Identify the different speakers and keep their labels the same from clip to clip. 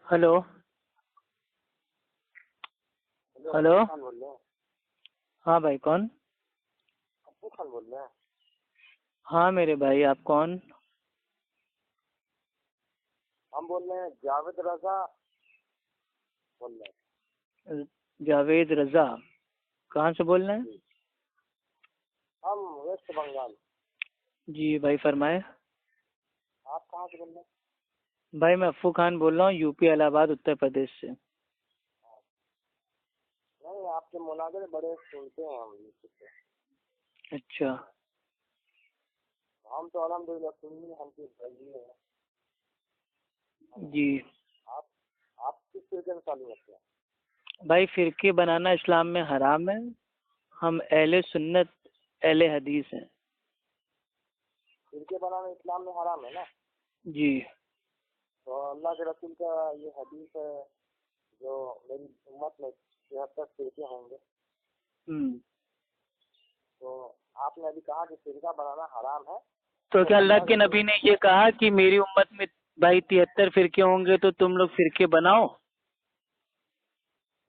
Speaker 1: Hello hello.
Speaker 2: Khan बोल रहे हैं?
Speaker 1: हाँ भाई, कौन?
Speaker 2: अब्बू खान बोल रहे हैं?
Speaker 1: हाँ मेरे भाई, आप कौन?
Speaker 2: हम बोल रहे हैं जावेद रजा बोल रहे हैं।
Speaker 1: जावेद रजा। कहाँ से बोल रहे हैं?
Speaker 2: हम वेस्ट बंगाल।
Speaker 1: जी भाई, फरमाए।
Speaker 2: आप कहाँ से बोल रहे हैं?
Speaker 1: भाई मैं अफ्फू खान बोल रहा हूँ, यूपी इलाहाबाद उत्तर प्रदेश से।
Speaker 2: नहीं, आपके मुनाज़रे बड़े सुनते हैं हम यूट्यूब पे।
Speaker 1: अच्छा।
Speaker 2: हम तो अल्हम्दुलिल्लाह सुन्नी हमकी बंदी है।
Speaker 1: जी
Speaker 2: आप आप किस तरीके से चालू रखते हैं?
Speaker 1: भाई, फिरके बनाना इस्लाम में हराम है। हम अहले सुन्नत अहले हदीस हैं।
Speaker 2: फिरके बनाना इस्लाम में हराम है ना?
Speaker 1: जी।
Speaker 2: तो अल्लाह के रसूल का ये हदीस है जो मेरी उम्मत में 73 फिरके होंगे। तो आपने अभी कहा कि फिरका बनाना हराम है।
Speaker 1: तो क्या अल्लाह के नबी ने ये कहा कि मेरी उम्मत में भाई 73 फिरके होंगे तो तुम लोग फिरके बनाओ?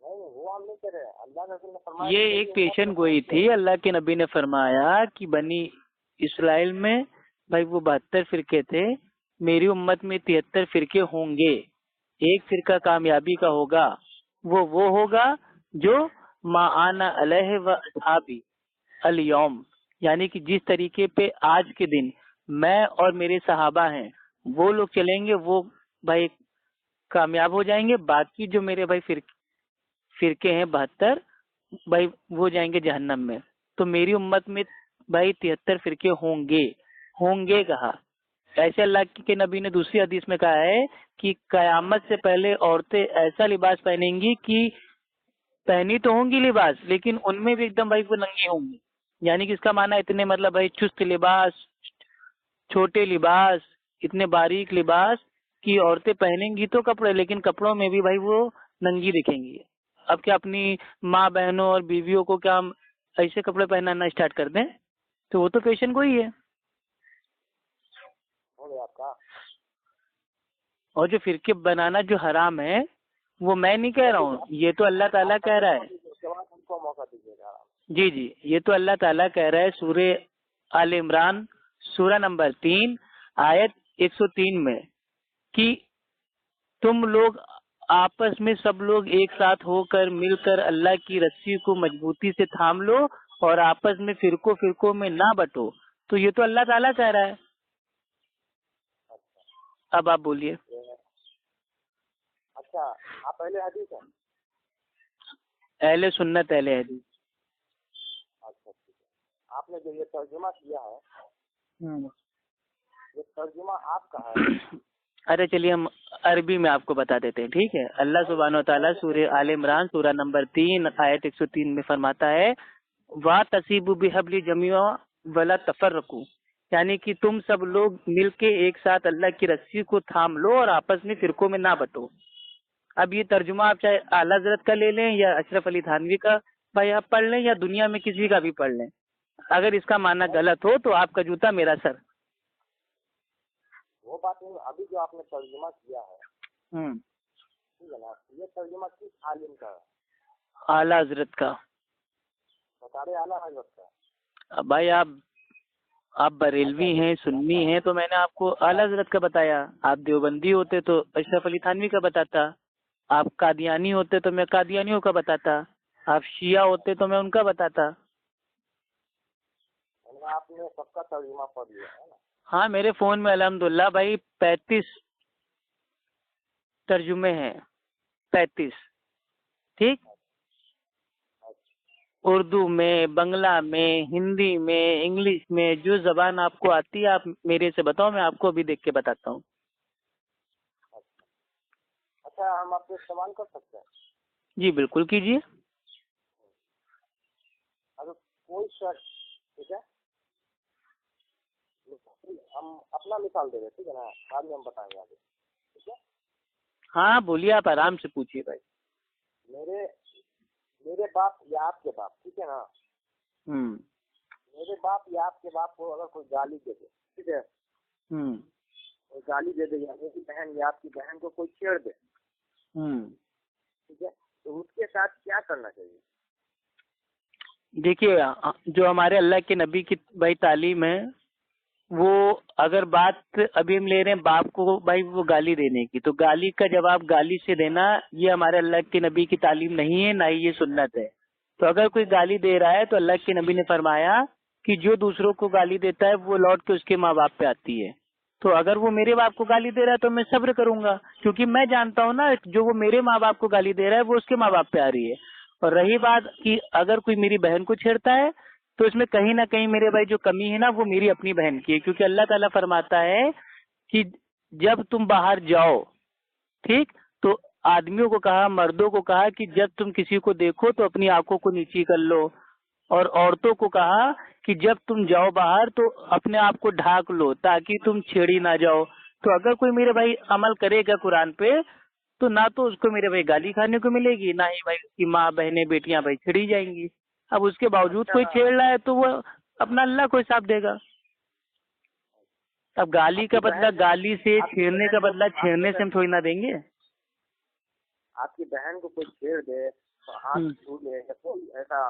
Speaker 2: नहीं, वो हम नहीं कह रहे। अल्लाह के रसूल ने फरमाया
Speaker 1: ये
Speaker 2: कि
Speaker 1: एक पेशन गोई थी। अल्लाह के नबी ने फरमाया कि बनी इसराइल में भाई वो 72 फिरके थे, मेरी उम्मत में 73 फिरके होंगे। एक फिरका कामयाबी का होगा, वो होगा जो माआना अलैहि व अस्हाबी अल यौम, यानी कि जिस तरीके पे आज के दिन मैं और मेरे सहाबा हैं वो लोग चलेंगे, वो भाई कामयाब हो जाएंगे। बाकी जो मेरे भाई फिरके हैं 72 भाई, वो जाएंगे जहन्नम में। तो मेरी उम्मत में भाई 73 फिरके होंगे। होंगे कहा। ऐसे अल्लाह के नबी ने दूसरी हदीस में कहा है कि कयामत से पहले औरतें ऐसा लिबास पहनेंगी कि पहनी तो होंगी लिबास, लेकिन उनमें भी एकदम भाई वो नंगी होंगी। यानी कि इसका माना इतने मतलब भाई चुस्त लिबास, छोटे लिबास, इतने बारीक लिबास कि औरतें पहनेंगी तो कपड़े, लेकिन कपड़ों में भी भाई वो नंगी दिखेंगी। अब क्या अपनी माँ बहनों और बीवियों को क्या हम ऐसे कपड़े पहनाना स्टार्ट कर दें? तो वो तो पेशन को ही है।
Speaker 2: हो गया आपका।
Speaker 1: और जो फिरके बनाना जो हराम है वो मैं नहीं कह रहा हूँ, ये तो अल्लाह ताला कह रहा है।
Speaker 2: उसके बाद हमको मौका दीजिएगा।
Speaker 1: जी जी, ये तो अल्लाह ताला कह रहा है सूरे आल इमरान सूरा नंबर 3 आयत 103 में कि तुम लोग आपस में सब लोग एक साथ होकर मिलकर अल्लाह की रस्सी को मजबूती से थाम लो और आपस में फिरकों फिरकों में ना बटो। तो ये तो अल्लाह ताला कह रहा है। अब आप बोलिए।
Speaker 2: अच्छा, आप पहले हदीस हैं?
Speaker 1: अहले सुन्नत अहले हदीस।
Speaker 2: अच्छा, ठीक है। आपने जो ये तर्जुमा किया है, ये तर्जुमा आपका है?
Speaker 1: अरे चलिए हम अरबी में आपको बता देते हैं, ठीक है। अल्लाह सुब्हानो तआला सूरे आल इमरान सूरा नंबर 3 आयत 103 में फरमाता है, वा तसीबु बिहबली जमीआ वला तफर्रकू, यानी कि तुम सब लोग मिलके एक साथ अल्लाह की रस्सी को थाम लो और आपस में फिरकों में ना बटो। अब ये तर्जुमा आप चाहे आला हज़रत का ले लें या अशरफ अली थानवी का भाई आप पढ़ लें या दुनिया में किसी का भी पढ़ लें, अगर इसका मानना गलत हो तो आपका जूता मेरा सर।
Speaker 2: वो बात नहीं। अभी जो आपने तर्जुमा किया है, ठीक है ना, ये तर्जुमा किस आलिम का है?
Speaker 1: आला हज़रत का।
Speaker 2: बता रहे आला हजरत का।
Speaker 1: अब भाई आप बरेलवी हैं, सुन्नी हैं, तो मैंने आपको आला हज़रत का बताया। आप देवबंदी होते तो अशरफ अली थानवी का बताता। आप कादियानी होते तो मैं कादियानियों का बताता। आप शिया होते तो मैं उनका बताता।
Speaker 2: आपने सबका तर्जुमा पढ़ लिया है ना?
Speaker 1: हाँ, मेरे फोन में अल्हम्दुलिल्लाह भाई 35 तर्जुमे हैं। 35। ठीक। उर्दू में, बंगला में, हिंदी में, इंग्लिश में, जो जबान आपको आती है आप मेरे से बताओ, मैं आपको अभी देख के बताता हूँ।
Speaker 2: अच्छा, हम आपसे सवाल कर सकते हैं?
Speaker 1: जी बिल्कुल कीजिए।
Speaker 2: अगर कोई शख्स, ठीक है, हम अपना मिसाल दे रहे, ठीक है ना, बाद में हम बताएंगे आगे, ठीक है।
Speaker 1: हाँ बोलिए, आप आराम से पूछिए भाई।
Speaker 2: मेरे मेरे बाप या आपके बाप, ठीक है ना, मेरे बाप या आपके बाप को अगर कोई गाली दे दे, ठीक है, कोई गाली दे दे, या मेरी बहन या आपकी बहन को कोई छेड़ दे, ٹھیک ہے، تو اس کے ساتھ کیا کرنا چاہیے؟
Speaker 1: دیکھیے جو ہمارے اللہ کے نبی کی بھائی تعلیم ہے، وہ اگر بات ابھی ہم لے رہے ہیں باپ کو بھائی وہ گالی دینے کی، تو گالی کا جواب گالی سے دینا یہ ہمارے اللہ کے نبی کی تعلیم نہیں ہے، نہ ہی یہ سنت ہے۔ تو اگر کوئی گالی دے رہا ہے تو اللہ کے نبی نے فرمایا کہ جو دوسروں کو گالی دیتا ہے وہ لوٹ کے اس کے ماں باپ پہ آتی ہے۔ تو اگر وہ میرے باپ کو گالی دے رہا ہے تو میں صبر کروں گا، کیونکہ میں جانتا ہوں نا جو وہ میرے ماں باپ کو گالی دے رہا ہے وہ اس کے ماں باپ پہ آ رہی ہے۔ اور رہی بات کہ اگر کوئی میری بہن کو چھیڑتا ہے تو اس میں کہیں نہ کہیں میرے بھائی جو کمی ہے نا وہ میری اپنی بہن کی ہے، کیونکہ اللہ تعالیٰ فرماتا ہے کہ جب تم باہر جاؤ، ٹھیک، تو آدمیوں کو کہا، مردوں کو کہا کہ جب تم کسی کو دیکھو تو اپنی آنکھوں کو نیچی کر لو، اور عورتوں کو کہا کہ جب تم جاؤ باہر تو اپنے آپ کو ڈھانک لو تاکہ تم چھیڑی نہ جاؤ۔ تو اگر کوئی میرے بھائی عمل کرے گا قرآن پہ تو نہ تو اس کو میرے بھائی گالی کھانے کو ملے گی، نہ ہی بھائی اس کی ماں بہنیں بیٹیاں بھائی چھڑی جائیں گی۔ اب اس کے باوجود کوئی چھیڑ رہا ہے تو وہ اپنا اللہ کو حساب دے گا۔ اب گالی کا بدلہ گالی سے، چھیڑنے کا بدلہ چھیڑنے سے ہم تھوڑی نہ دیں گے۔
Speaker 2: آپ کی بہن کو کوئی چھیڑ دے تو ہاتھ چھو لے یا کوئی ایسا،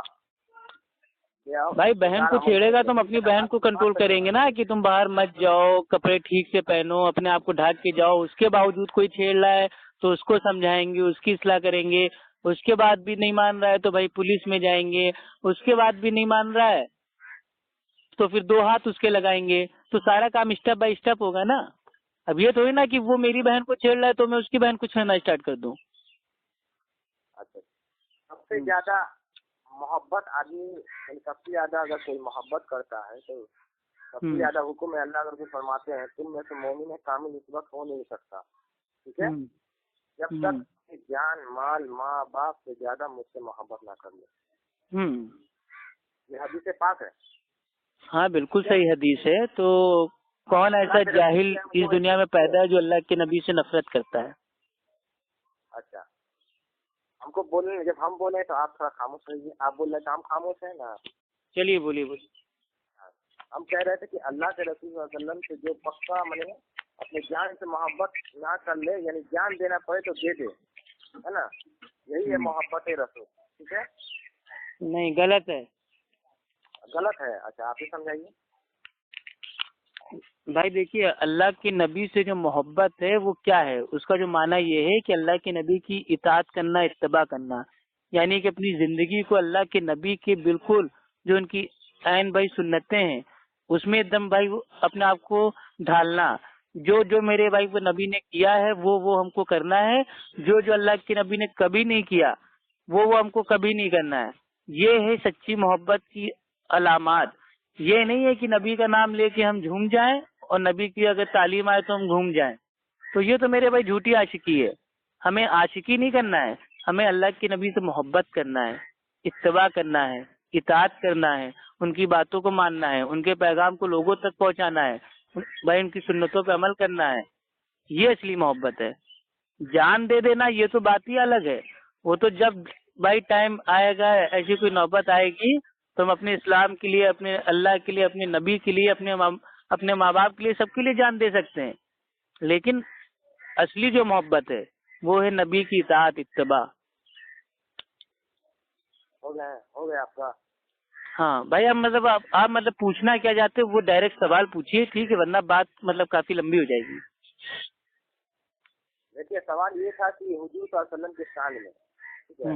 Speaker 1: بھائی بہن کو چھیڑے گا تو ہم اپنی بہن کو کنٹرول کریں گے نا کہ تم باہر مت جاؤ، کپڑے ٹھیک سے پہنو، اپنے آپ کو ڈھانک کے جاؤ۔ اس کے باوجود کوئی چھیڑ رہا ہے تو اس کو سمجھائیں گے، اس کی اصلاح کریں گے۔ اس کے بعد بھی نہیں مان رہا ہے تو بھائی پولیس میں جائیں گے۔ اس کے بعد بھی نہیں مان رہا ہے تو پھر 2 ہاتھ اس کے لگائیں گے۔ تو سارا کام اسٹیپ بائی اسٹیپ ہوگا نا۔ اب یہ تھوڑی نا کہ وہ میری بہن کو چھیڑ رہا ہے تو میں اس کی بہن کو چھیڑنا اسٹارٹ کر دوں۔
Speaker 2: اچھا، سب سے زیادہ محبت آدمی، سب سے زیادہ اگر کوئی محبت کرتا ہے تو سب سے زیادہ حکم ہے، اللہ اگر فرماتے ہیں تم میں سے مومن کامل اس وقت ہو نہیں سکتا، ٹھیک ہے، جب تک جان مال ماں باپ سے زیادہ مجھ سے محبت نہ کر لے۔ یہ حدیث پاک ہے۔
Speaker 1: ہاں بالکل صحیح حدیث ہے۔ تو کون ایسا جاہل اس دنیا میں پیدا ہے جو اللہ کے نبی سے نفرت کرتا ہے؟
Speaker 2: اچھا، ہم کو بولنے، جب ہم بولے تو آپ تھوڑا خاموش رہیے، آپ بول رہے تو ہم خاموش ہیں نا۔
Speaker 1: چلیے بولیے۔
Speaker 2: ہم کہہ رہے تھے کہ اللہ کے رسول صلی اللہ علیہ وسلم سے جو پکا منے اپنے جان سے محبت نہ کر لے، یعنی جان دینا پڑے تو دے دے، ہے نا، یہی ہے محبت رسول، ٹھیک ہے؟
Speaker 1: نہیں، غلط ہے۔
Speaker 2: غلط ہے؟ اچھا، آپ ہی سمجھائیے۔
Speaker 1: بھائی دیکھیے، اللہ کے نبی سے جو محبت ہے وہ کیا ہے؟ اس کا جو معنی یہ ہے کہ اللہ کے نبی کی اطاعت کرنا، اتباع کرنا، یعنی کہ اپنی زندگی کو اللہ کے نبی کے بالکل جو ان کی عین بھائی سنتیں ہیں اس میں ایک دم بھائی اپنے آپ کو ڈھالنا۔ جو جو میرے بھائی وہ نبی نے کیا ہے وہ ہم کو کرنا ہے، جو جو اللہ کے نبی نے کبھی نہیں کیا وہ ہم کو کبھی نہیں کرنا ہے۔ یہ ہے سچی محبت کی علامات۔ یہ نہیں ہے کہ نبی کا نام لے کے ہم جھوم جائیں اور نبی کی اگر تعلیم آئے تو ہم گھوم جائیں، تو یہ تو میرے بھائی جھوٹی عاشقی ہے۔ ہمیں عاشقی نہیں کرنا ہے، ہمیں اللہ کے نبی سے محبت کرنا ہے، اتباع کرنا ہے، اطاعت کرنا ہے، ان کی باتوں کو ماننا ہے، ان کے پیغام کو لوگوں تک پہنچانا ہے، بھائی ان کی سنتوں پہ عمل کرنا ہے۔ یہ اصلی محبت ہے۔ جان دے دینا یہ تو بات ہی الگ ہے، وہ تو جب بھائی ٹائم آئے گا، ایسی کوئی نوبت آئے گی تو ہم اپنے اسلام کے لیے، اپنے اللہ کے لیے، اپنے نبی کے لیے، اپنے ماں باپ کے لیے، سب کے لیے جان دے سکتے ہیں۔ لیکن اصلی جو محبت ہے وہ ہے نبی کی اطاعت، اتباع۔
Speaker 2: ہو گیا آپ کا؟
Speaker 1: ہاں بھائی، آپ مطلب پوچھنا کیا چاہتے وہ ڈائریکٹ سوال پوچھیے، ٹھیک ہے، ورنہ بات مطلب کافی لمبی ہو جائے گی۔
Speaker 2: دیکھیے، سوال یہ تھا کہ حضور صلی اللہ علیہ وسلم کے شان میں، ٹھیک ہے،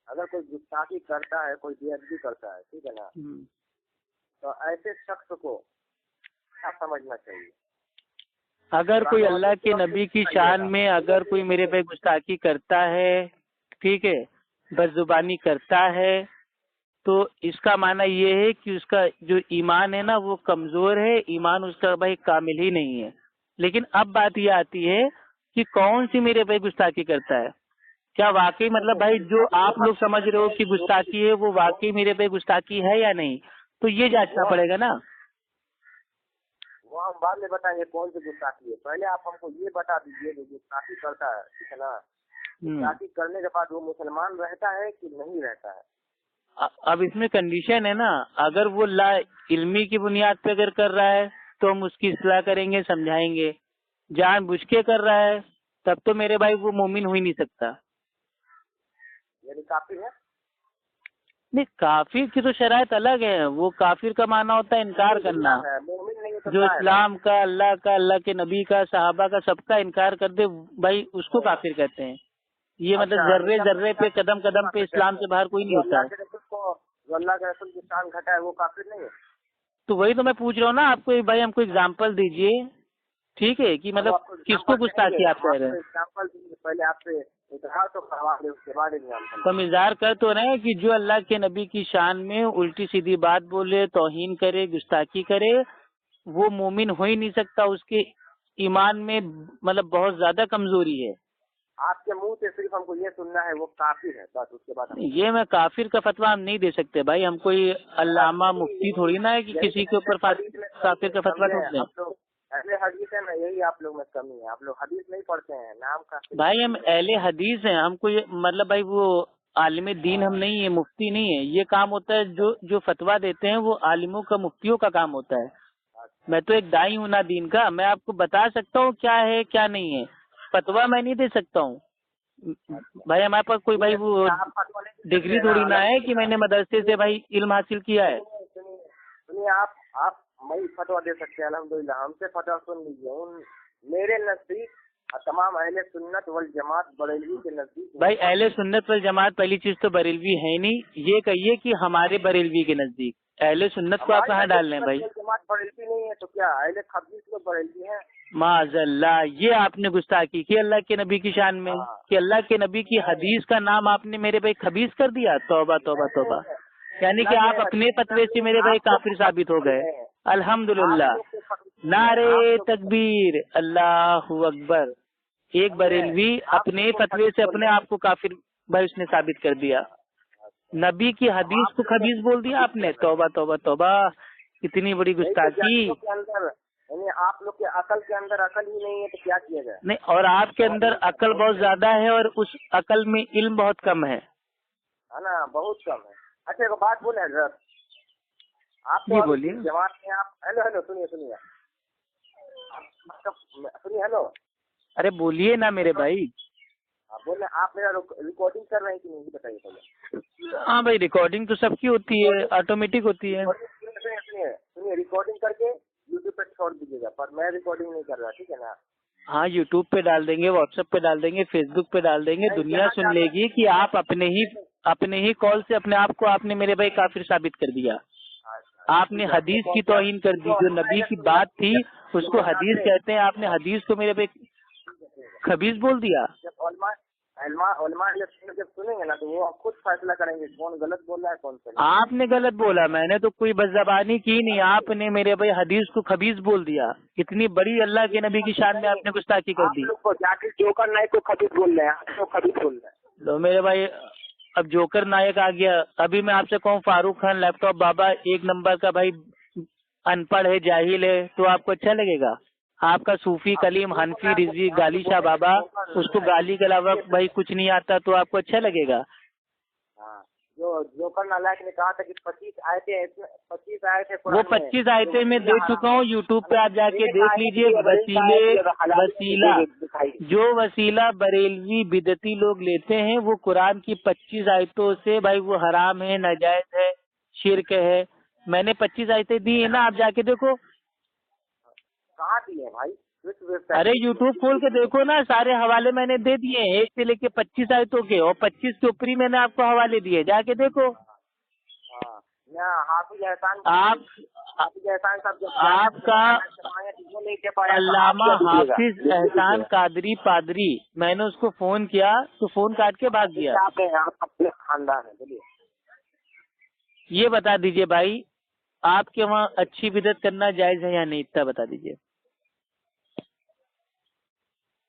Speaker 2: اگر کوئی گستاخی کرتا ہے، کوئی بے ادبی کرتا ہے، ٹھیک ہے نا، تو ایسے شخص کو کیا سمجھنا چاہیے؟
Speaker 1: اگر کوئی اللہ کے نبی کی شان میں اگر کوئی میرے پہ گستاخی کرتا ہے، ٹھیک ہے، بد زبانی کرتا ہے، تو اس کا معنی یہ ہے کہ اس کا جو ایمان ہے نا وہ کمزور ہے، ایمان اس کا بھائی کامل ہی نہیں ہے۔ لیکن اب بات یہ آتی ہے کہ کون سی میرے پہ گستاخی کرتا ہے؟ کیا واقعی مطلب بھائی جو آپ لوگ سمجھ رہے ہو کہ گستاخی ہے وہ واقعی میرے پہ گستاخی ہے یا نہیں؟ تو یہ جانچنا پڑے گا نا۔
Speaker 2: وہ ہم بعد میں بتائیں گے کون سی گستاخی ہے، پہلے آپ ہم کو یہ بتا دیجیے جو گستاخی کرتا ہے، ٹھیک ہے نا، گستاخی کرنے کے بعد وہ مسلمان رہتا ہے کہ نہیں رہتا ہے؟
Speaker 1: اب اس میں کنڈیشن ہے نا، اگر وہ لا علمی کی بنیاد پہ اگر کر رہا ہے تو ہم اس کی اصلاح کریں گے، سمجھائیں گے۔ جان بوجھ کے کر رہا ہے तब तो मेरे भाई वो मोमिन हो ही नहीं सकता।
Speaker 2: यानी काफिर है।
Speaker 1: नहीं, काफिर की तो शरायत अलग है। वो काफिर का माना होता है इनकार करना,
Speaker 2: मोमिन नहीं हो
Speaker 1: जो
Speaker 2: सकता है।
Speaker 1: इस्लाम का, अल्लाह के नबी का, सहाबा का, सबका इनकार कर दे भाई, उसको काफिर कहते हैं। ये मतलब
Speaker 2: अच्छा,
Speaker 1: जर्रे जर्रे पे, कदम कदम पे इस्लाम से बाहर कोई नहीं होता है।
Speaker 2: जो अल्लाह के रसूल की शान घटाए वो काफिर नहीं है।
Speaker 1: तो वही तो मैं पूछ रहा हूँ ना आपको, भाई हमको एग्जाम्पल दीजिए, ठीक है, कि मतलब किसको गुस्ताखी आप कह रहे हैं।
Speaker 2: एग्जाम्पल पहले आपसे इजहार तो करवा दे, उसके बाद एग्जाम्पल।
Speaker 1: तो हम इजहार कर तो रहे हैं कि जो अल्लाह के नबी की शान में उल्टी सीधी बात बोले, तौहीन करे, गुस्ताखी करे, वो मोमिन हो ही नहीं सकता। उसके ईमान में मतलब बहुत ज्यादा कमजोरी है।
Speaker 2: आपके मुंह से सिर्फ हमको ये सुनना है वो काफिर है, बस। उसके बाद
Speaker 1: ये मैं काफिर का फतवा हम नहीं दे सकते भाई। हम कोई अल्लामा मुफ्ती थोड़ी ना है कि किसी के ऊपर काफिर का फतवा ठोक दें।
Speaker 2: आप लोग अहले हदीस है ना, यही आप लोग में कमी है। आप लोग हदीस नहीं पढ़ते हैं, नाम का।
Speaker 1: भाई हम अहले हदीस हैं, हमको ये मतलब भाई वो आलिम दीन हम नहीं है, मुफ्ती नहीं है। ये काम होता है जो फतवा देते हैं वो आलिमों का, मुफ्तियों का काम होता है। मैं तो एक दाई हूँ ना दीन का, मैं आपको बता सकता हूँ क्या है क्या नहीं है, फतवा मैं नहीं दे सकता हूँ भाई। हमारे पास कोई भाई वो डिग्री थोड़ी ना है कि मैंने मदरसे से भाई इल्म हासिल किया है।
Speaker 2: सुनिए, आप मैं फतवा दे सकते हैं अल्हम्दुलिल्लाह। हमसे फतवा सुन लीजिए। उन मेरे नजदीक तमाम अहले सुन्नत वल जमात बरेलवी के नजदीक। भाई
Speaker 1: अहले सुन्नत वल जमात पहली चीज तो बरेलवी है नहीं, ये कहिए कि हमारे बरेलवी के नजदीक। अहले सुन्नत को आप कहाँ डाल रहे हैं भाई।
Speaker 2: जमात बरेलवी नहीं है तो क्या अहले खबीस लोग बरेलवी हैं?
Speaker 1: माज़अल्लाह, ये आपने गुस्ताखी की अल्लाह के नबी की शान में, कि अल्लाह के नबी की हदीस का नाम आपने मेरे भाई खबीस कर दिया। तौबा तौबा तौबा। यानी कि आप अपने फतवे से मेरे भाई काफिर साबित हो गए। अल्हम्दुलिल्लाह, नारे तकबीर, अल्लाहू अकबर। एक बरेलवी अपने फतवे से अपने आप को काफिर भाई उसने साबित कर दिया। नबी की हदीस को खबीस बोल दिया आपने। तौबा तौबा तौबा, इतनी बड़ी गुस्ताखी।
Speaker 2: आप लोग के अकल के अंदर अकल ही नहीं है तो क्या किया जाए।
Speaker 1: नहीं, और आपके अंदर अकल बहुत ज्यादा है और उस अकल में इल्म बहुत कम है
Speaker 2: ना, बहुत कम है। अच्छा एक बात बोले हजरत, आप
Speaker 1: जी बोलिए।
Speaker 2: जमात में आप हेलो सुनिए हेलो।
Speaker 1: अरे बोलिए ना मेरे भाई।
Speaker 2: बोल रहे आप मेरा रिकॉर्डिंग कर रहे हैं कि नहीं बताइए पहले।
Speaker 1: हाँ भाई, रिकॉर्डिंग तो सबकी होती है, ऑटोमेटिक होती है।
Speaker 2: सुनिए, रिकॉर्डिंग करके यूट्यूब पे छोड़ दीजिएगा, पर मैं रिकॉर्डिंग नहीं कर रहा, ठीक है ना।
Speaker 1: हाँ, यूट्यूब पे डाल देंगे, व्हाट्सएप पे डाल देंगे, फेसबुक पे डाल देंगे। दुनिया सुन लेगी कि आप अपने ही कॉल से अपने आप को आपने मेरे भाई काफिर साबित कर दिया। आपने हदीस की तौहीन कर दी। जो नबी की बात थी उसको हदीस कहते हैं, आपने हदीस को मेरे भाई खबीस बोल दिया।
Speaker 2: जब सुनेंगे ना तो वो खुद फैसला करेंगे कौन गलत बोल रहा है कौन सही।
Speaker 1: आपने गलत बोला, मैंने तो कोई बदजबानी की नहीं। आपने मेरे भाई हदीस को खबीस बोल दिया। इतनी बड़ी अल्लाह के नबी की शान में आपने गुस्ताखी कर दी।
Speaker 2: जाकिर जोकर नायक को खबीस बोल रहे हैं, खबीस बोल रहे हैं।
Speaker 1: तो मेरे भाई अब जोकर नायक आ गया। अभी मैं आपसे कहूँ फारूक खान लैपटॉप बाबा एक नंबर का भाई अनपढ़ है, जाहिल है, तो आपको अच्छा लगेगा? आपका सूफी कलीम हनफी रिजवी गाली शाह बाबा, उसको गाली के अलावा भाई कुछ नहीं आता, तो आपको अच्छा लगेगा?
Speaker 2: जो जोकर नालायक ने कहा था कि 25 आए थे
Speaker 1: वो 25 आयतें मैं दे चुका हूँ। यूट्यूब पे आप जाके देख लीजिए। वसीला जो वसीला बरेलवी बिदती लोग लेते हैं वो कुरान की 25 आयतों से भाई वो हराम है, नाजायज है, शिरक है। मैंने 25 आयतें दी है ना, आप जाके देखो।
Speaker 2: कहाँ दी है भाई?
Speaker 1: अरे यूट्यूब खोल के देखो ना, सारे हवाले मैंने दे दिए हैं, 1 से लेके 25 आयतों के, और 25 के ऊपर ही मैंने आपको हवाले दिए, जाके देखो। आपका अल्लामा हाफिज एहसान कादरी पादरी, मैंने उसको फोन किया तो फोन काट के भाग गया।
Speaker 2: अपने खानदान है, बोलिए।
Speaker 1: ये बता दीजिए भाई, आपके वहाँ अच्छी बिदत करना जायज है या नहीं, इतना बता दीजिए।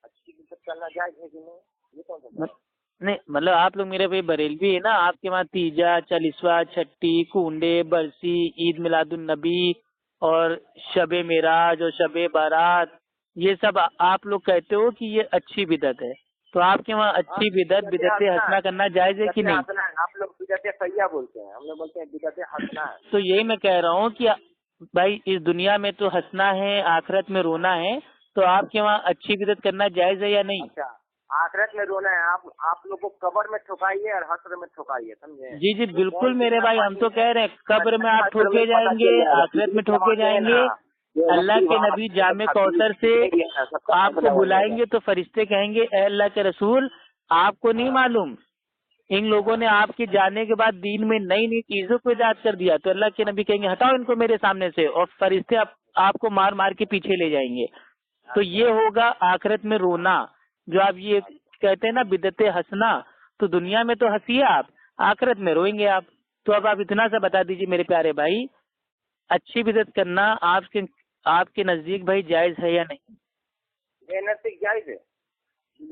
Speaker 2: अच्छी बिदत करना जायज है कि नहीं, ये कौन सा?
Speaker 1: नहीं मतलब आप लोग मेरे भाई बरेलवी है ना, आपके वहाँ तीजा, चालीसवा, छठी, कुंडे, बरसी, ईद मिलादुन नबी और शबे मेराज और शबे बारात, ये सब आप लोग कहते हो कि ये अच्छी बिदत है। तो आपके वहाँ अच्छी बिदत हसना करना जायज है कि नहीं?
Speaker 2: आप लोग बिदत सैया बोलते हैं, हम लोग बोलते हैं बिदत हसना है।
Speaker 1: तो यही मैं कह रहा हूँ कि भाई इस दुनिया में तो हंसना है, आखिरत में रोना है, तो आपके वहाँ अच्छी बिदत करना जायज है या नहीं?
Speaker 2: अच्छा, आखिरत में रोना है। आप लोग को कब्र में ठुकाइए और हश्र में ठुकाइए, समझे?
Speaker 1: जी जी बिल्कुल मेरे भाई, हम तो कह रहे हैं कब्र में आप ठोके जाएंगे, आखिरत में ठोके जाएंगे। अल्लाह के नबी जामे कौसर से आपको बुलाएंगे तो फरिश्ते कहेंगे ए अल्लाह के रसूल, आपको नहीं मालूम इन लोगों ने आपके जाने के बाद दीन में नई नई चीजों को ईजाद कर दिया। तो अल्लाह के नबी कहेंगे हटाओ इनको मेरे सामने से, और फरिश्ते आपको मार मार के पीछे ले जाएंगे। तो ये होगा आखिरत में रोना। जो आप ये कहते हैं ना बिदते हंसना, तो दुनिया में तो हंसिए आप, आखिरत में रोएंगे आप। तो अब आप इतना सा बता दीजिए मेरे प्यारे भाई, अच्छी बिदत करना आपके नजदीक भाई जायज है या नहीं?
Speaker 2: नजदीक जायज है।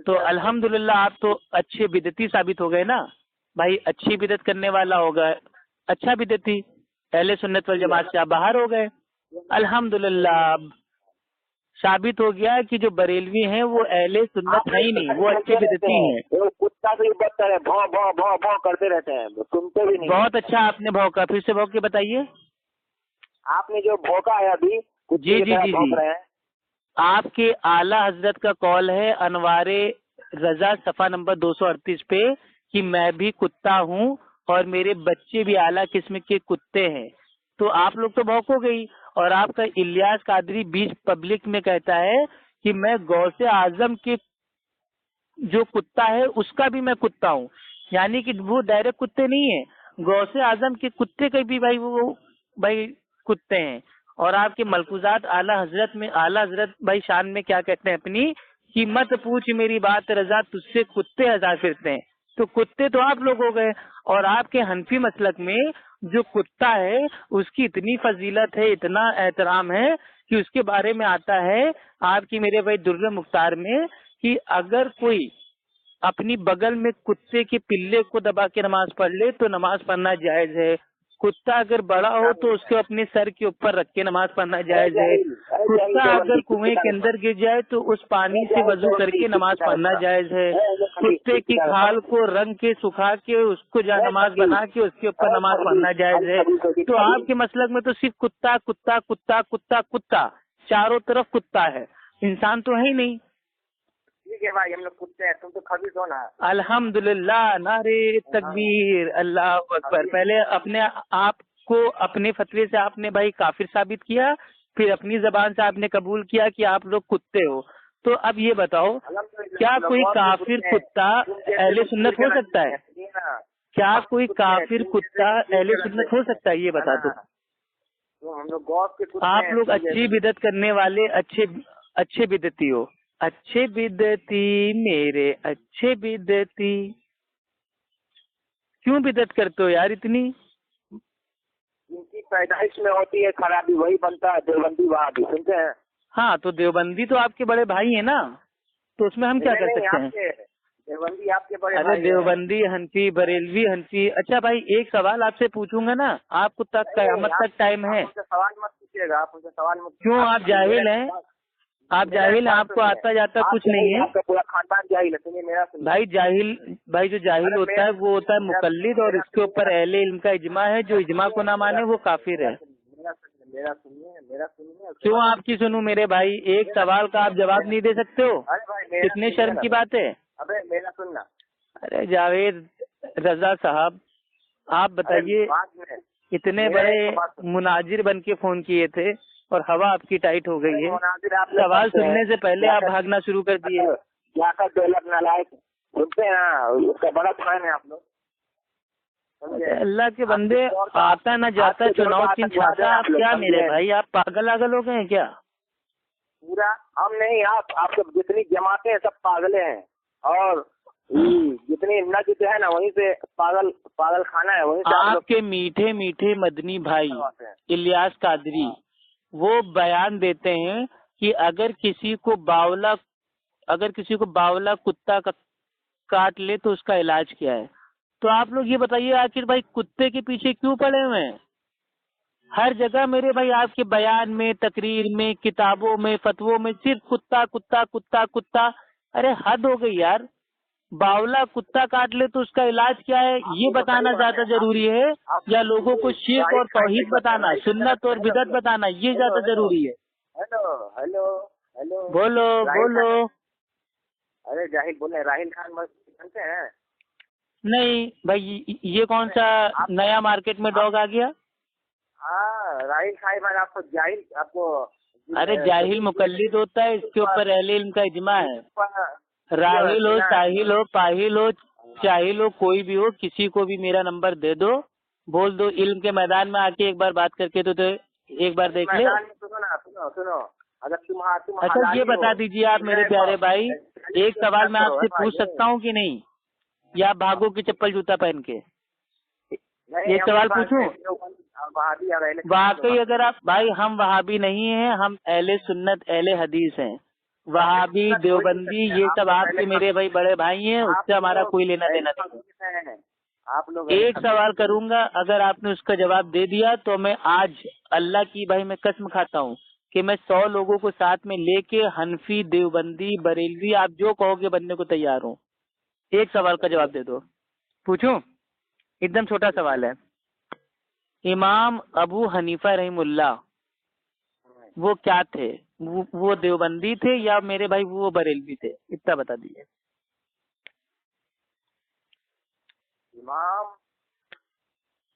Speaker 1: तो अल्हम्दुलिल्लाह आप तो अच्छे बिदती साबित हो गए ना भाई। अच्छी बिदत करने वाला होगा अच्छा बिदती, अहले सुन्नत वल जमात से आप बाहर हो गए। अल्हम्दुलिल्लाह साबित हो गया कि जो बरेलवी हैं वो अहले सुन्नत है ही नहीं, वो अच्छे बिदती हैं।
Speaker 2: वो कुत्ता भी बदतर है, भौं भौं भौं भौं करते रहते हैं, सुनते भी नहीं।
Speaker 1: बहुत अच्छा आपने भौंका, फिर से भौंक के बताइए।
Speaker 2: आपने जो भौंका है अभी,
Speaker 1: जी जी जी
Speaker 2: भौंक
Speaker 1: जी,
Speaker 2: रहे हैं।
Speaker 1: आपके आला हजरत का कॉल है अनवारे रजा सफा नंबर 238 पे कि मैं भी कुत्ता हूँ और मेरे बच्चे भी आला किस्म के कुत्ते हैं। तो आप लोग तो भौंको गई। और आपका इलियास कादरी बीच पब्लिक में कहता है कि मैं गौसे आजम के जो कुत्ता है उसका भी मैं कुत्ता हूँ, यानी कि वो डायरेक्ट कुत्ते नहीं है, गौसे आजम के कुत्ते के भी भाई वो भाई कुत्ते हैं। और आपके मलफूजात आला हजरत भाई शान में क्या कहते हैं अपनी, कि मत पूछ मेरी बात रजा तुझसे कुत्ते हजार फिरते हैं। तो कुत्ते तो आप लोग हो गए। और आपके हनफी मसलक में जो कुत्ता है उसकी इतनी फजीलत है, इतना एहतराम है कि उसके बारे में आता है आपकी मेरे भाई दुर्र मुख्तार में कि अगर कोई अपनी बगल में कुत्ते के पिल्ले को दबा के नमाज पढ़ ले तो नमाज पढ़ना जायज है। कुत्ता अगर बड़ा हो तो उसको अपने सर के ऊपर रख के नमाज पढ़ना जायज है। कुत्ता अगर कुएं के अंदर गिर जाए तो उस पानी से वजू करके नमाज पढ़ना जायज है। कुत्ते की खाल को रंग के सुखा के उसको नमाज बना के उसके ऊपर नमाज पढ़ना जायज है। तो आपके मसलक में तो सिर्फ कुत्ता कुत्ता कुत्ता कुत्ता कुत्ता, चारों तरफ कुत्ता है, इंसान तो है ही नहीं।
Speaker 2: ठीक है भाई, हम लोग कुत्ते हैं, तुम तो खबीस हो ना।
Speaker 1: अल्हम्दुलिल्लाह, नारे तकबीर, अल्लाह अकबर। पहले अपने आप को अपने फतवे से आपने भाई काफिर साबित किया, फिर अपनी जबान से आपने कबूल किया कि आप लोग कुत्ते हो। तो अब ये बताओ, क्या कोई काफिर कुत्ता अहले सुन्नत हो सकता है? क्या कोई काफिर कुत्ता अहले सुन्नत हो सकता है? ये बता दो।
Speaker 2: हम लोग गौस के कुत्ते
Speaker 1: आप लोग अच्छी बिदत करने वाले अच्छे बिदती हो। अच्छे बिदती मेरे अच्छे बिदती, क्यों बिदत करते हो यार इतनी?
Speaker 2: जिनकी पैदाइश में होती है खराबी वही बनता है देवबंदी वहाबी, सुनते हैं?
Speaker 1: हाँ, तो देवबंदी तो आपके बड़े भाई हैं ना, तो उसमें हम क्या कर सकते हैं?
Speaker 2: देवबंदी आपके बड़े
Speaker 1: अरे देवबंदी हनफी बरेलवी हनफी। अच्छा भाई एक सवाल आपसे पूछूंगा ना, आपको तक कयामत तक टाइम है?
Speaker 2: सवाल मत पूछिएगा, आप मुझसे सवाल मत।
Speaker 1: क्यों? आप जाहिल हैं, आप जाहिल हैं, आपको आता जाता कुछ नहीं है।
Speaker 2: आपका पूरा खानदान जाहिल है, सुनिए मेरा सुनिए।
Speaker 1: भाई जो जाहिल होता है वो होता है मुकल्लिद, और इसके ऊपर अहले इल्म का इजमा है, जो इजमा को ना माने वो काफिर है।
Speaker 2: मेरा सुनिए।
Speaker 1: क्यों आपकी सुनूं मेरे भाई? एक सवाल का आप जवाब नहीं दे सकते हो? कितने शर्म की बात है।
Speaker 2: अबे मेरा सुनना।
Speaker 1: अरे जावेद रजा साहब, आप बताइए, इतने बड़े मुनाजिर बन के फोन किए थे और हवा आपकी टाइट हो गई है, सवाल सुनने से पहले आप भागना शुरू कर दिए।
Speaker 2: क्या का डेवलप नालायक, सुनते हैं उसका बड़ा फैन है आप लोग।
Speaker 1: अल्लाह के बंदे, आता न जाता चुनाव चिन्ह छाता, आप क्या मेरे भाई, आप पागल आगल हो गए हैं क्या?
Speaker 2: पूरा हम नहीं, आप सब जितनी जमाते हैं सब पागले हैं, और जितनी नजद है ना वहीं से पागल खाना है, वहीं से
Speaker 1: आपके मीठे मीठे मदनी भाई इलियास कादरी वो बयान देते हैं कि अगर किसी को बावला कुत्ता काट ले तो उसका इलाज क्या है। तो आप लोग ये बताइए, आखिर भाई कुत्ते के पीछे क्यों पड़े हुए हैं? हर जगह मेरे भाई आपके बयान में, तकरीर में, किताबों में, फतवों में सिर्फ कुत्ता कुत्ता कुत्ता कुत्ता। अरे हद हो गई यार, बावला कुत्ता काट ले तो उसका इलाज क्या है ये बताना ज्यादा जरूरी है, या लोगों को शिर्क और तौहीद बताना, सुन्नत और बिदअत बताना, ये ज्यादा जरूरी है?
Speaker 2: हेलो हेलो हेलो,
Speaker 1: बोलो बोलो।
Speaker 2: अरे जाहिल बोले, राहिल खान जानते हैं?
Speaker 1: नहीं भाई, ये कौन सा नया मार्केट में डॉग आ गया?
Speaker 2: हाँ, राहिल खान आपको जाहिल, आपको
Speaker 1: अरे जाहिल मुकल्लिद होता है, इसके ऊपर अहले इल्म का इजमा है। राहिल हो, साहिल हो, पाहिल हो, चाहिल हो, कोई भी हो, किसी को भी मेरा नंबर दे दो, बोल दो इल्म के मैदान में आके एक बार बात करके तो एक बार देख ले।
Speaker 2: सुनो, अगर तुम
Speaker 1: अच्छा ये बता दीजिए आप मेरे प्यारे भाई, एक सवाल मैं आपसे पूछ सकता हूँ कि नहीं, या आप भागो की चप्पल जूता पहन के? एक सवाल पूछूं? वाकई अगर आप भाई, हम वहाबी नहीं हैं, हम अहले सुन्नत अहले हदीस हैं। वहाबी देवबंदी ये सब आपके मेरे भाई बड़े भाई हैं, उससे हमारा कोई लेना देना नहीं।
Speaker 2: आप लोग
Speaker 1: एक सवाल करूंगा, अगर आपने उसका जवाब दे दिया तो मैं आज अल्लाह की भाई मैं कसम खाता हूँ कि मैं 100 लोगों को साथ में लेके हनफी देवबंदी बरेलवी आप जो कहोगे बनने को तैयार हूँ। एक सवाल का जवाब दे दो। पूछूं? एकदम छोटा सवाल है। इमाम अबू हनीफा रहीमुल्लाह वो क्या थे? वो देवबंदी थे या मेरे भाई वो बरेलवी थे? इतना बता दीजिए।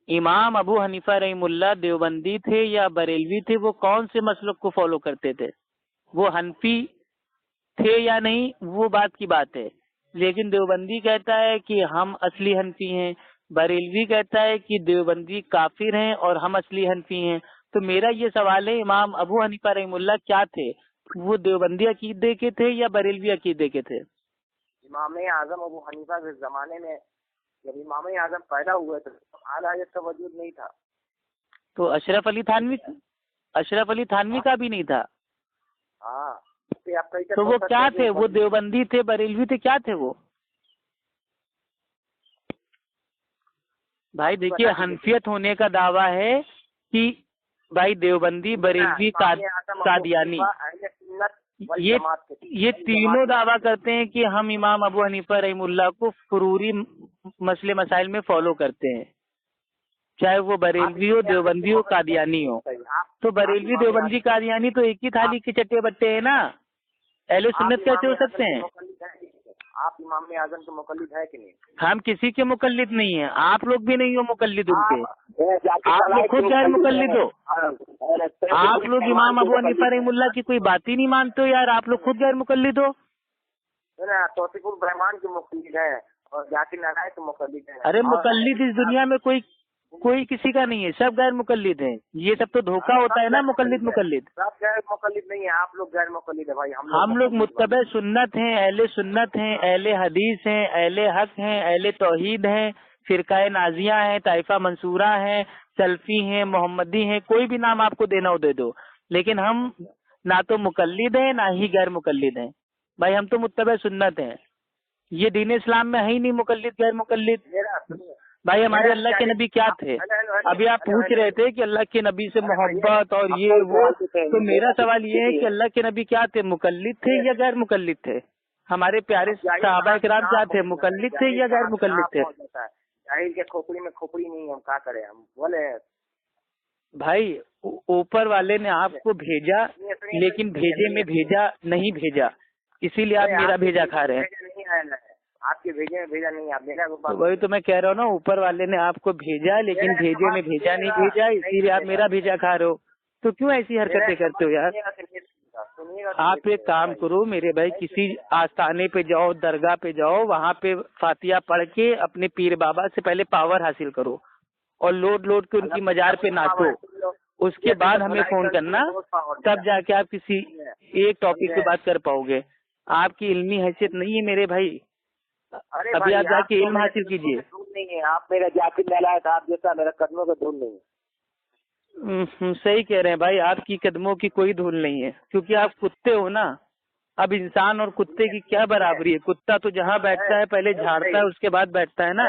Speaker 1: इमाम अबू हनीफा रहीमुल्लाह देवबंदी थे या बरेलवी थे? वो कौन से मसलक को फॉलो करते थे? वो हनफी थे या नहीं वो बात की बात है, लेकिन देवबंदी कहता है कि हम असली हनफी हैं, बरेलवी कहता है कि देवबंदी काफिर हैं और हम असली हनफी हैं। तो मेरा ये सवाल है, इमाम अबू हनीफा रहीमुल्लाह क्या थे? वो देवबंदी अकीदे के थे या बरेलवी अकीदे के थे?
Speaker 2: इमाम आजम अबू हनीफा के जमाने में जब इमाम आजम पैदा हुए थे तो आला हज़रत का वजूद नहीं था।
Speaker 1: तो अशरफ अली थानवी का भी नहीं था।
Speaker 2: हाँ,
Speaker 1: तो वो क्या थे? वो देवबंदी थे, बरेलवी थे, क्या थे वो? भाई देखिए, हनफियत होने का दावा है कि भाई देवबंदी, बरेलवी, कादियानी, ये तीनों दावा करते हैं कि हम इमाम अबू हनीफा रहीमुल्लाह को फुरूरी मसले मसाइल में फॉलो करते हैं, चाहे वो बरेलवी हो, देवबंदी हो, कादियानी हो। तो बरेलवी, देवबंदी, कादियानी तो एक ही थाली के चट्टे बट्टे हैं ना। अहले सुन्नत कैसे हो सकते हैं?
Speaker 2: आप इमाम आजम के मुकल्लिद है कि नहीं?
Speaker 1: हम किसी के मुकल्लिद नहीं है, आप लोग भी नहीं हो मुकल्लिद उनके। आप लोग खुद गैर मुकल्लिद हो। आप लोग इमाम अबू हनीफा रहीमुल्लाह की कोई बात ही नहीं मानते हो यार, आप लोग खुद गैर मुकल्लिद हो।
Speaker 2: तौसीफुल रहमान के मुकल्लिद है और जाकिर नायक के मुकल्लिद है।
Speaker 1: अरे मुकल्लिद इस दुनिया में कोई किसी का नहीं है, सब गैर मुकल्लिद हैं। ये सब तो धोखा होता है ना, मुकल्लिद
Speaker 2: सब गैर मुकल्लिद नहीं है, आप लोग गैर मुकल्लिद है भाई।
Speaker 1: हम लोग मुत्तबे सुन्नत हैं, अहले सुन्नत हैं, अहले हदीस हैं, अहले हक हैं, अहले तौहीद हैं, फिरकाए नाजिया हैं, ताइफा मंसूरा हैं, सल्फी हैं, मोहम्मदी हैं, कोई भी नाम आपको देना हो दे दो। लेकिन हम ना तो मुकल्लिद हैं ना ही गैर मुकल्लिद हैं भाई, हम तो मुत्तबे सुन्नत हैं। ये दीन इस्लाम में है ही नहीं मुकल्लिद गैर मुकल्लिद। भाई हमारे अल्लाह के नबी क्या थे? अभी आप पूछ रहे थे कि अल्लाह के नबी से मोहब्बत और ये वो, तो मेरा सवाल ये है कि अल्लाह के नबी क्या थे? मुकल्लिद थे या गैर मुकल्लिद थे? हमारे प्यारे सहाबा किराम क्या थे? मुकल्लिद थे या गैर मुकल्लिद थे?
Speaker 2: जाहिल के खोपड़ी में खोपड़ी नहीं, हम क्या करें, हम बोले
Speaker 1: भाई ऊपर वाले ने आपको भेजा, लेकिन भेजे में भेजा नहीं भेजा, इसीलिए आप मेरा भेजा खा रहे हैं।
Speaker 2: आपके भेजे में भेजा नहीं, आप मेरा
Speaker 1: तो वही तो मैं कह रहा हूँ ना, ऊपर वाले ने आपको भेजा लेकिन भेजे में भेजा नहीं भेजा, इसीलिए आप मेरा भेजा खा रहे हो। तो क्यों ऐसी हरकतें करते हो यार? आप एक काम करो मेरे भाई, किसी आस्थाने पे जाओ, दरगाह पे जाओ, वहाँ पे फातिहा पढ़ के अपने पीर बाबा से पहले पावर हासिल करो और लोड के उनकी मजार पे नाचो। उसके बाद हमें फोन करना, तब जाके आप किसी एक टॉपिक पे बात कर पाओगे। आपकी इल्मी हैसियत नहीं है मेरे भाई। अभी आप जाके इल्म हासिल कीजिए।
Speaker 2: नहीं है, आप मेरा जाकिर नालायक, आप जैसा मेरा कदमों का धूल नहीं है।
Speaker 1: सही कह रहे हैं भाई, आपकी कदमों की कोई धूल नहीं है, क्योंकि आप कुत्ते हो ना। अब इंसान और कुत्ते की क्या बराबरी है? कुत्ता तो जहाँ बैठता है पहले झाड़ता है, उसके बाद बैठता है ना।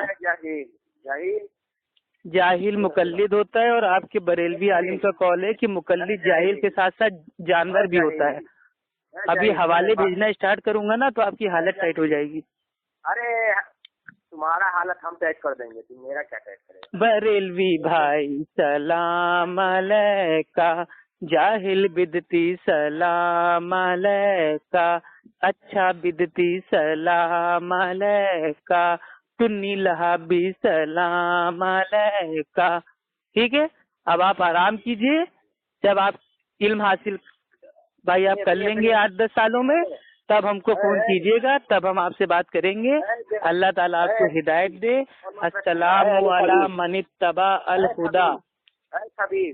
Speaker 1: जाहिल मुकल्लिद होता है, और आपके बरेलवी आलिम का कौल है कि मुकल्लिद जाहिल के साथ साथ जानवर भी होता है। अभी हवाले भेजना स्टार्ट करूंगा ना तो आपकी हालत टाइट हो जाएगी।
Speaker 2: अरे तुम्हारा हालत हम टाइट कर देंगे, तुम मेरा क्या टाइट करेगा?
Speaker 1: बरेलवी भाई सलाम अलैका, जाहिल बिदती सलाम अलैका, اچھا بدتی سلام علیکہ تنی لہا بھی سلام علیکہ. ٹھیک ہے, اب آپ آرام کیجئے. جب آپ علم حاصل بھائی آپ کر لیں گے 8-10 سالوں میں, تب ہم کو فون کیجیے گا, تب ہم آپ سے بات کریں گے. اللہ تعالیٰ آپ کو ہدایت دے. السلام علی من اتبع الہدی.